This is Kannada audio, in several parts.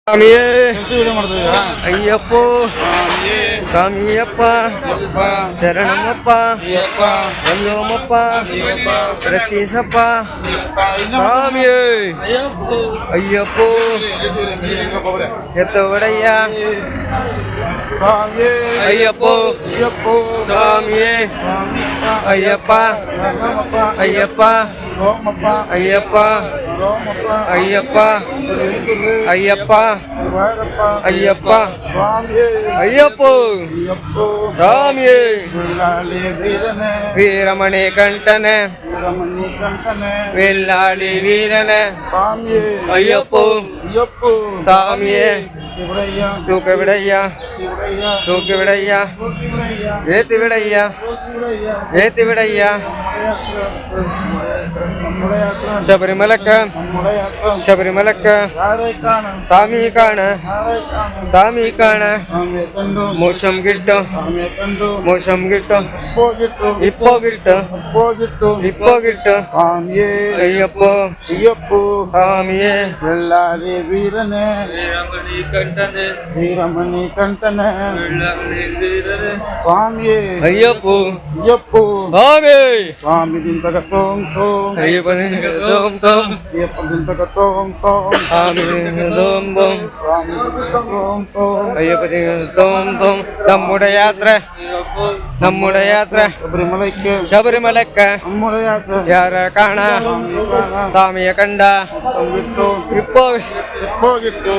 ಸ್ವಾಮಿಯೇ ಅಯ್ಯಪ್ಪೋ ಸ್ವಾಮಿಯಪ್ಪ ಶರಣಮಪ್ಪ ವಂದೋಮಪ್ಪ ರಕ್ಷಿಸಪ್ಪ ಸ್ವಾಮಿಯೇ ಅಯ್ಯಪ್ಪೋ ಎತ್ತವಡಯ್ಯ ಅಯ್ಯಪ್ಪೋ ಸ್ವಾಮಿಯೇ ಅಯ್ಯಪ್ಪ ಅಯ್ಯಪ್ಪ ಅಯ್ಯಪ್ಪ ಅಯ್ಯಪ್ಪ ಅಯ್ಯಪ್ಪ ಅಯ್ಯಪ್ಪ ಅಯ್ಯಪ್ಪೋ ಸ್ವಾಮಿಯೇ ವೀರಮಣಿ ಕಂಠನೆ ವೆಲ್ಲಾಳಿ ವೀರನೆ ಅಯ್ಯಪ್ಪೋ ಸ್ವಾಮಿಯೇ ತೂಕ ಬಿಡಯ್ಯ ತೂಕಿ ಬಿಡಯ್ಯ ಏತಿ ಬಿಡಯ್ಯ ಏತಿ ಬಿಡಯ್ಯ ಶಬರಿಮಲಕ್ಕ ಶಬರಿಮಲಕ್ಕ ಸ್ವಾಮಿ ಕಾಣ ಸ್ವಾಮಿ ಕಾಣ ಮೋಶಂ ಗಿಟ್ಟು ಮೋಶಂ ಗಿಟ್ಟು ಇಪ್ಪೋ ಗಿಟ್ಟು ಇಪ್ಪೋ ಗಿಟ್ಟು ಅಯ್ಯಪ್ಪೋ ಅಯ್ಯಪ್ಪೋ ಸ್ವಾಮಿಯೇ ಎಲ್ಲಾರಿ ವೀರನೇ ವೀರಮಣಿ ಕಂಠನೆ ವೀರಮಣಿ ಕಂಠನೆ ಸ್ವಾಮಿಯೇ ಅಯ್ಯಪ್ಪೋ ಅಯ್ಯಪ್ಪೋ ಸ್ವಾಮಿ ಸ್ವಾಮಿ ದಿಂತಕ ತೋಂ ತೋಂ ಅಯ್ಯಪ್ಪ ದಿಂತಕ ತೋಂ ತೋಂ ಅಯ್ಯಪ್ಪ ದಿಂತಕ ತೋಂ ತೋಂ ಸ್ವಾಮಿ ತೋಂ ತೋಂ ಸ್ವಾಮಿ ದಿಂತಕ ತೋಂ ತೋಂ ಅಯ್ಯಪ್ಪ ದಿಂತಕ ತೋಂ ತೋಂ നമ്മുടെ യാത്ര നമ്മുടെ യാത്ര ശബരിമലയ്ക്ക് ശബരിമലയ്ക്ക് നമ്മുടെ യാത്ര ಯಾರ ಕಾಣ ಸ್ವಾಮಿಯ ಕಂಡ ಇಪ್ಪೋ ಇಪ್ಪೋ ಗಿಟ್ಟು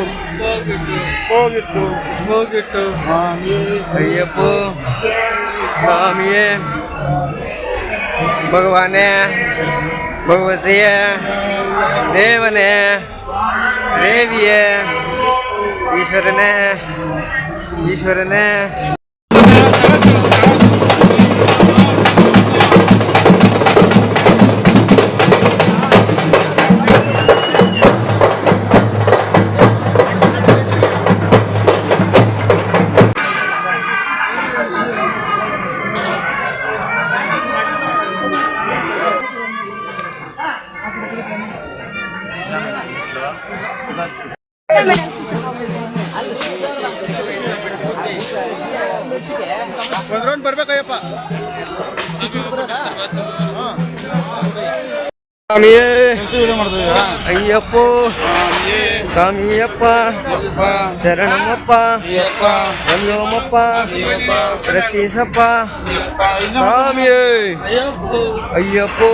ಹೋಗಿತ್ತು ಹೋಗಿತ್ತು ಅಯ್ಯಪ್ಪೋ ಸ್ವಾಮಿಯೇ ಭಗವಾನೇ ಭಗವತಿಯೇ ದೇವನೇ ದೇವಿಯೇ ಈಶ್ವರನೇ ಈಶ್ವರನೇ ಒಂದ್ ಬರ್ಬೇಕಯ್ಯಪ್ಪ ಸ್ವಾಮಿಯೇ ಅಯ್ಯಪ್ಪೋ ಸ್ವಾಮಿಯಪ್ಪ ಶರಣಮಪ್ಪ ವಂದೋಮಪ್ಪ ರಕ್ಷಿಸಪ್ಪ ಸ್ವಾಮಿಯೇ ಅಯ್ಯಪ್ಪೋ